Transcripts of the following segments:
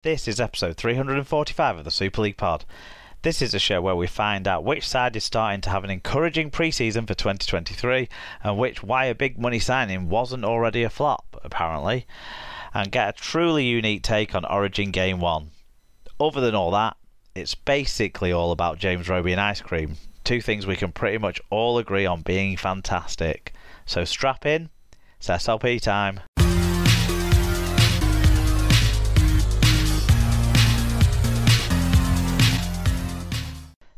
This is episode 345 of the Super League Pod. This is a show where we find out which side is starting to have an encouraging pre-season for 2023 and why a big money signing wasn't already a flop, apparently, and get a truly unique take on Origin Game 1. Other than all that, it's basically all about James Roby and ice cream, two things we can pretty much all agree on being fantastic. So strap in, it's SLP time.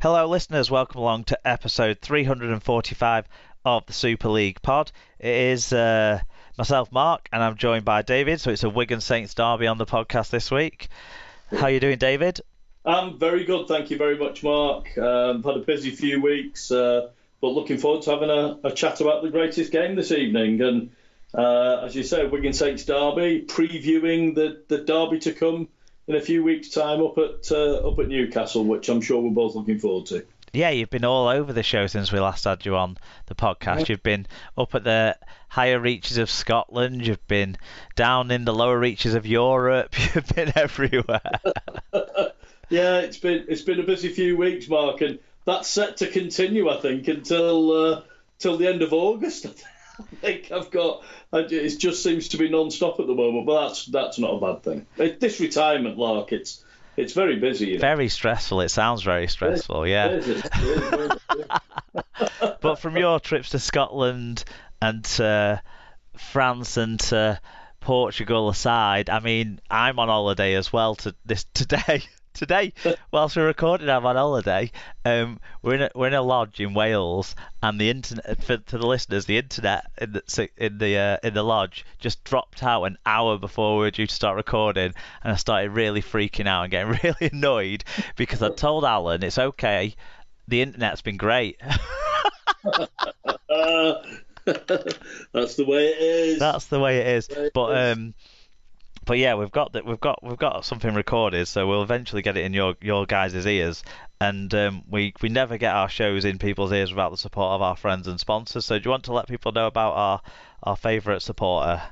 Hello listeners, welcome along to episode 345 of the Super League Pod. It is myself, Mark, and I'm joined by David, so it's a Wigan Saints derby on the podcast this week. How are you doing, David? I'm very good, thank you very much, Mark. I've had a busy few weeks, but looking forward to having a chat about the greatest game this evening. And as you say, Wigan Saints derby, previewing the derby to come in a few weeks' time up at Newcastle, which I'm sure we're both looking forward to. Yeah, you've been all over the show since we last had you on the podcast. You've been up at the higher reaches of Scotland. You've been down in the lower reaches of Europe. You've been everywhere. Yeah, it's been a busy few weeks, Mark, and that's set to continue, I think, until the end of August. I think it just seems to be non-stop at the moment, but that's not a bad thing. This retirement lark, it's very busy. You know? Very stressful. It sounds very stressful, yeah. It is. But from your trips to Scotland and to France and to Portugal aside, I mean, I'm on holiday as well today. Today, whilst we're recording, I'm on holiday. We're in a lodge in Wales, and the internet to the listeners, the internet in the lodge just dropped out an hour before we were due to start recording, and I started really freaking out and getting really annoyed because I told Alan it's okay, the internet's been great. That's the way it is. That's the way it is. But yeah, we've got something recorded, so we'll eventually get it in your guys' ears. And we never get our shows in people's ears without the support of our friends and sponsors. So do you want to let people know about our favourite supporter?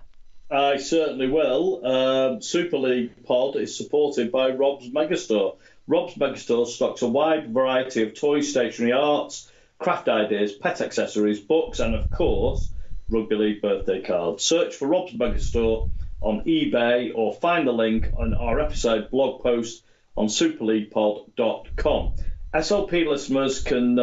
I certainly will. Super League Pod is supported by Rob's Megastore. Rob's Megastore stocks a wide variety of toys, stationery, arts, craft ideas, pet accessories, books, and of course, rugby league birthday cards. Search for Rob's Megastore on eBay or find the link on our episode blog post on superleaguepod.com. SLP listeners can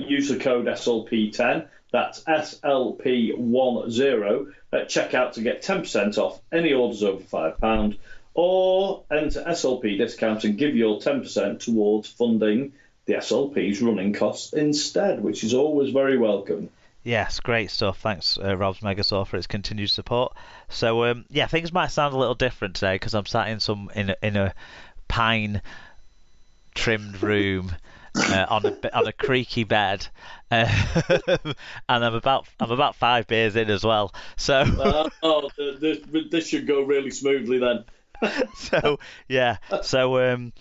use the code SLP10, that's SLP10, at checkout to get 10% off any orders over £5, or enter SLP discount and give your 10% towards funding the SLP's running costs instead, which is always very welcome. Yes, great stuff. Thanks, Rob's Megastore, for its continued support. So, yeah, things might sound a little different today because I'm sat in a pine-trimmed room on a creaky bed, and I'm about 5 beers in as well. So, this should go really smoothly then. So, yeah. So, and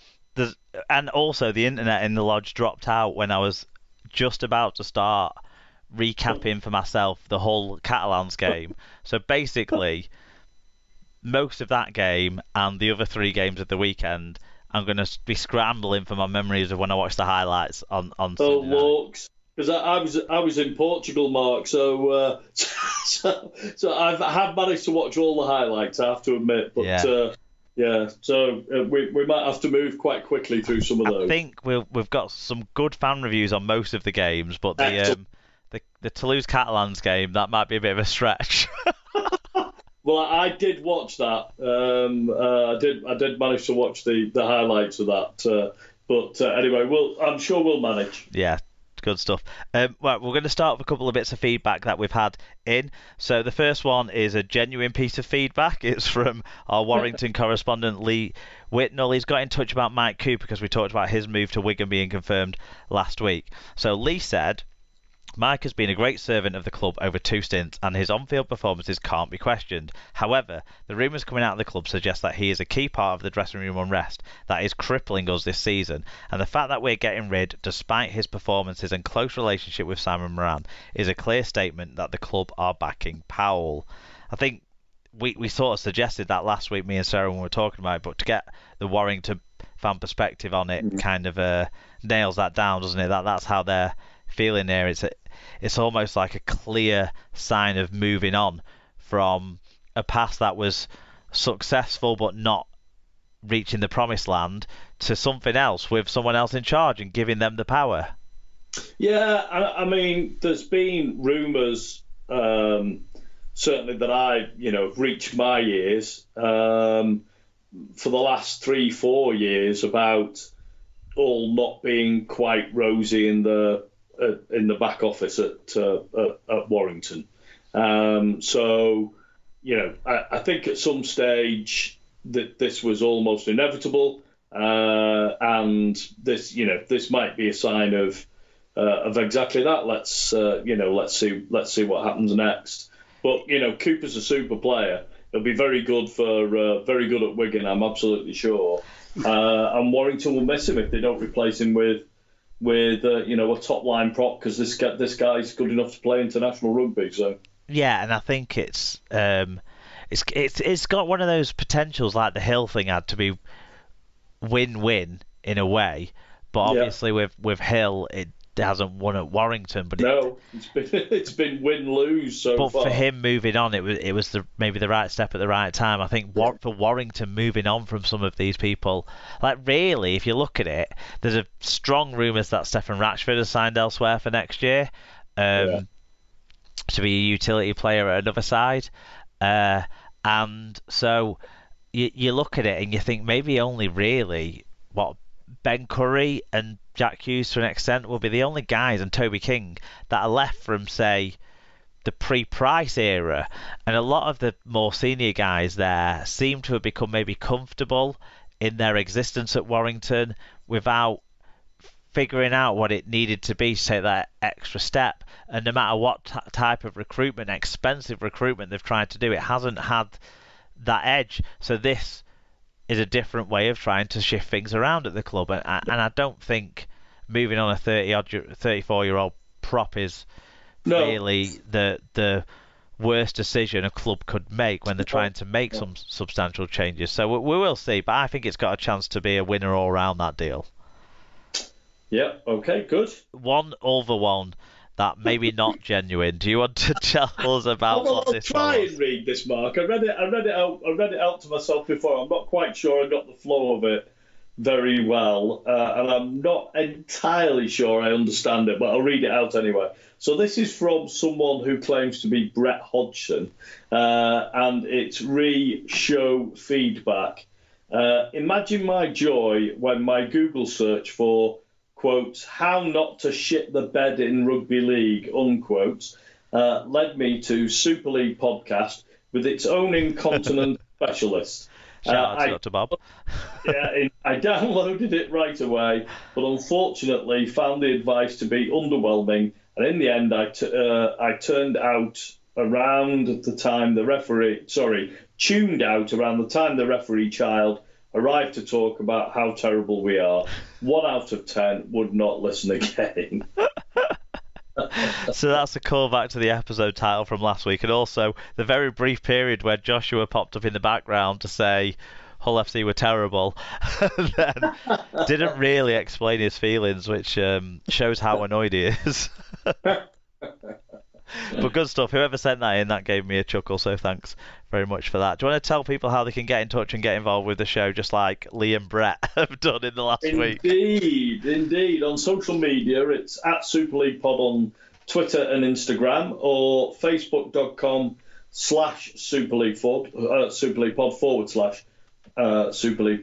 also the internet in the lodge dropped out when I was just about to start recapping for myself the whole Catalans game. So basically, most of that game and the other 3 games of the weekend, I'm going to be scrambling for my memories of when I watched the highlights on Sunday night. Looks, because I was in Portugal, Mark. So I have managed to watch all the highlights, I have to admit. But yeah. So we might have to move quite quickly through some of those. I think we've got some good fan reviews on most of the games, but the Toulouse Catalans game, that might be a bit of a stretch. Well, I did watch that. I did manage to watch the highlights of that. But anyway, I'm sure we'll manage. Yeah, good stuff. Right, we're going to start with a couple of bits of feedback that we've had in. So the first one is a genuine piece of feedback. It's from our Warrington correspondent, Lee Whitnell. He's got in touch about Mike Cooper because we talked about his move to Wigan being confirmed last week. So Lee said, Mike has been a great servant of the club over 2 stints and his on-field performances can't be questioned. However, the rumours coming out of the club suggest that he is a key part of the dressing room unrest that is crippling us this season, and the fact that we're getting rid, despite his performances and close relationship with Simon Moran, is a clear statement that the club are backing Powell. I think we sort of suggested that last week, me and Sarah, when we were talking about it, but to get the Warrington fan perspective on it kind of nails that down, doesn't it? That's how they're feeling there. It's almost like a clear sign of moving on from a past that was successful but not reaching the promised land to something else with someone else in charge and giving them the power. Yeah, I mean, there's been rumours, certainly that I, have reached my years for the last 3-4 years about all not being quite rosy in the back office at Warrington. So, I think at some stage that this was almost inevitable, and this might be a sign of exactly that. Let's see what happens next. But Cooper's a super player. He'll be very good at Wigan, I'm absolutely sure. And Warrington will miss him if they don't replace him with a top line prop, because this guy's good enough to play international rugby. So yeah, and I think it's got one of those potentials like the Hill thing had to be win-win in a way, but obviously with Hill it hasn't won at Warrington, but it's been win-lose so far. But for him moving on, it was maybe the right step at the right time. I think for Warrington moving on from some of these people, like really, if you look at it, there's a strong rumours that Stefan Ratchford has signed elsewhere for next year to be a utility player at another side, and so you look at it and you think maybe only really Ben Curry and Jack Hughes to an extent will be the only guys, and Toby King, that are left from, say, the pre-Price era. And a lot of the more senior guys there seem to have become maybe comfortable in their existence at Warrington without figuring out what it needed to be to take that extra step. And no matter what type of recruitment, expensive recruitment they've tried to do, it hasn't had that edge. So this is a different way of trying to shift things around at the club, and I don't think moving on a 34-year-old prop is really the worst decision a club could make when they're trying to make some substantial changes. So we will see, but I think it's got a chance to be a winner all around, that deal. Yeah. Okay. Good. One other one that maybe not genuine. Do you want to tell us about what this was? I'll try and read this, Mark. I read it out to myself before. I'm not quite sure I got the flow of it very well, and I'm not entirely sure I understand it, but I'll read it out anyway. So this is from someone who claims to be Brett Hodgson, and it's re-show feedback. Imagine my joy when my Google search for quotes, how not to shit the bed in rugby league, unquotes, led me to Super League podcast with its own incontinent specialist. Shout out to Dr. Bob. I downloaded it right away, but unfortunately found the advice to be underwhelming, and in the end I tuned out around the time the referee child arrived to talk about how terrible we are. 1 out of 10 would not listen again. So that's a callback to the episode title from last week, and also the very brief period where Joshua popped up in the background to say Hull FC were terrible, and then didn't really explain his feelings, which shows how annoyed he is. But good stuff. Whoever sent that in, that gave me a chuckle, so thanks very much for that. Do you want to tell people how they can get in touch and get involved with the show, just like Lee and Brett have done in the last week? Indeed. On social media, it's at Super League Pod on Twitter and Instagram, or facebook.com/Super League Pod / Super League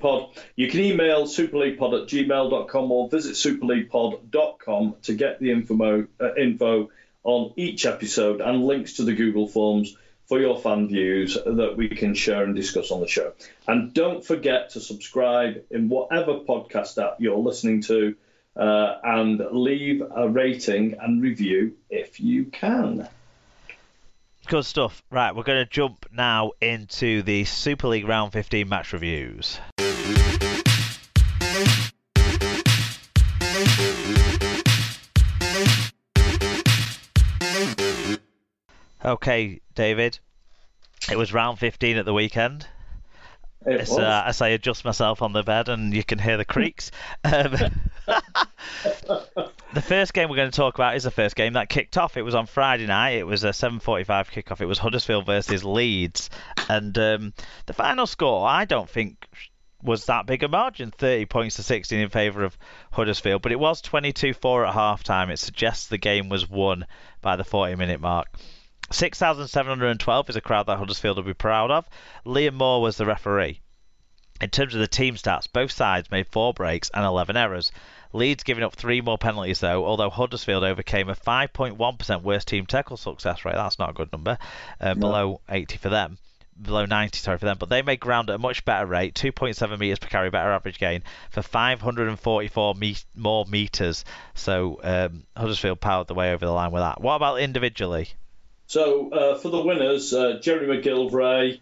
Pod. You can email superleaguepod@gmail.com or visit superleaguepod.com to get the info on each episode and links to the Google Forms for your fan views that we can share and discuss on the show. And don't forget to subscribe in whatever podcast app you're listening to, and leave a rating and review if you can. Good stuff. Right, we're going to jump now into the Super League Round 15 match reviews. Okay, David, It was round 15 at the weekend. It was. As I adjust myself on the bed and you can hear the creaks. The first game we're going to talk about is the first game that kicked off. It was on Friday night. It was a 7:45 kickoff. It was Huddersfield versus Leeds. And the final score, I don't think was that big a margin, 30 points to 16 in favour of Huddersfield. But it was 22-4 at half-time. It suggests the game was won by the 40-minute mark. 6,712 is a crowd that Huddersfield will be proud of. Liam Moore was the referee. In terms of the team stats, both sides made 4 breaks and 11 errors. Leeds giving up 3 more penalties though, although Huddersfield overcame a 5.1% worst team tackle success rate. That's not a good number. Below 80 for them. Below 90, sorry, for them. But they made ground at a much better rate, 2.7 metres per carry, better average gain, for 544 more metres. So Huddersfield powered the way over the line with that. What about individually? So for the winners, Jerry McGilvray,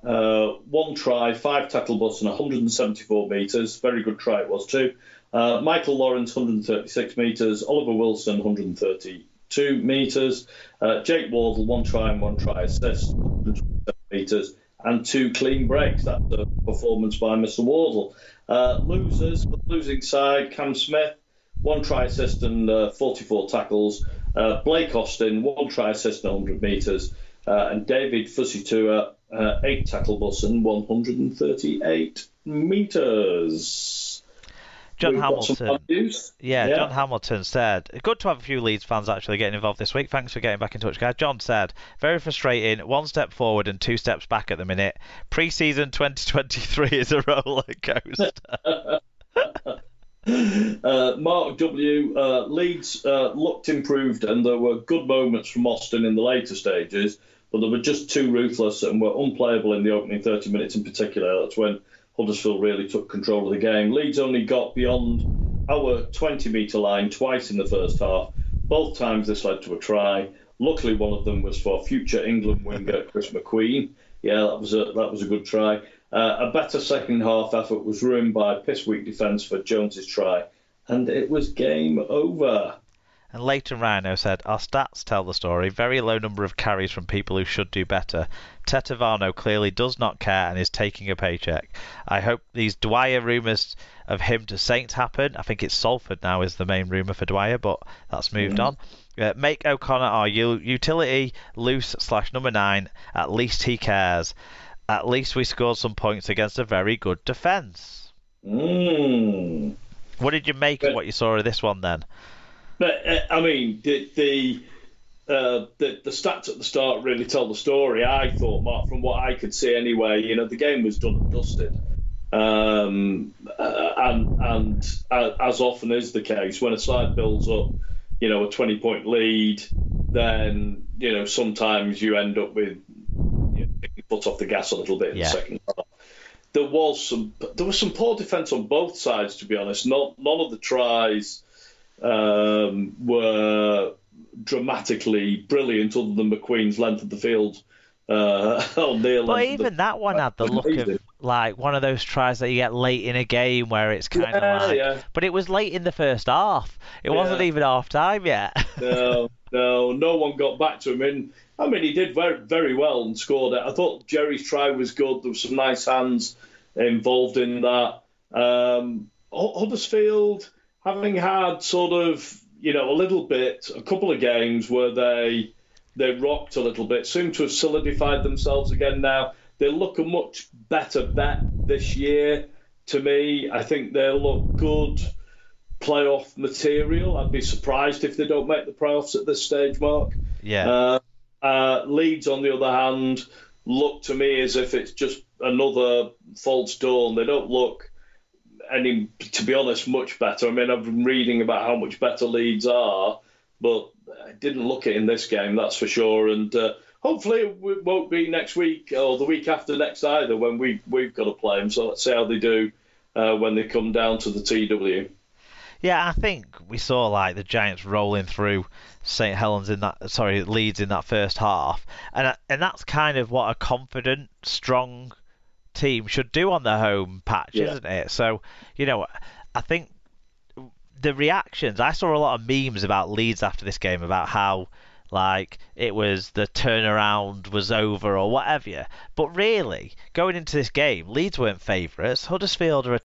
1 try, 5 tackle busts and 174 metres. Very good try it was too. Michael Lawrence, 136 metres. Oliver Wilson, 132 metres. Jake Wardle, 1 try and 1 try assist, 127 metres. And 2 clean breaks. That's a performance by Mr. Wardle. Losers, for the losing side, Cam Smith, 1 try assist and 44 tackles. Blake Austin, 1 try assist and 100 metres. And David Fusitua, 8 tackle busts and 138 metres. John Hamilton. John Hamilton said, good to have a few Leeds fans actually getting involved this week. Thanks for getting back in touch, guys. John said, very frustrating. 1 step forward and 2 steps back at the minute. Pre-season 2023 is a roller coaster. Mark W. Leeds looked improved and there were good moments from Austin in the later stages, but they were just too ruthless and were unplayable in the opening 30 minutes in particular. That's when Huddersfield really took control of the game. Leeds only got beyond our 20-metre line twice in the first half. Both times this led to a try. Luckily, one of them was for future England winger Chris McQueen. Yeah, that was a good try. A better second half effort was ruined by piss-weak defence for Jones's try, and it was game over. And Leighton Rhino said, our stats tell the story. Very low number of carries from people who should do better. Tetevano clearly does not care and is taking a paycheck. I hope these Dwyer rumours of him to Saints happen. I think it's Salford now is the main rumour for Dwyer, but that's moved on. Make O'Connor our utility loose / number 9. At least he cares. At least we scored some points against a very good defence. What did you make of what you saw of this one then? I mean, the stats at the start really tell the story. I thought, Mark, from what I could see anyway, the game was done and dusted. And as often is the case, when a side builds up, a 20-point lead, then sometimes you end up with taking foot off the gas a little bit in the second half. There was some poor defence on both sides, to be honest. None of the tries were dramatically brilliant, other than McQueen's length of the field. But even that one had the look of like one of those tries that you get late in a game where it's kind of But it was late in the first half. It wasn't even half time yet. No one got back to him. He did very, very well and scored it. I thought Jerry's try was good. There were some nice hands involved in that. Huddersfield, having had sort of, a couple of games where they rocked a little bit, seem to have solidified themselves again now. They look a much better bet this year to me. I think they look good playoff material. I'd be surprised if they don't make the playoffs at this stage, Mark. Yeah. Leeds, on the other hand, look to me as if it's just another false dawn. They don't look to be honest, much better. I've been reading about how much better Leeds are, but I didn't look it in this game, that's for sure. And hopefully it won't be next week or the week after next either, when we've got to play them. So let's see how they do when they come down to the TW. Yeah, I think we saw like the Giants rolling through Leeds in that first half, and that's kind of what a confident, strong team should do on their home patch, isn't it? So, I think the reactions, I saw a lot of memes about Leeds after this game about how like it was the turnaround was over or whatever. But really, going into this game, Leeds weren't favourites. Huddersfield are a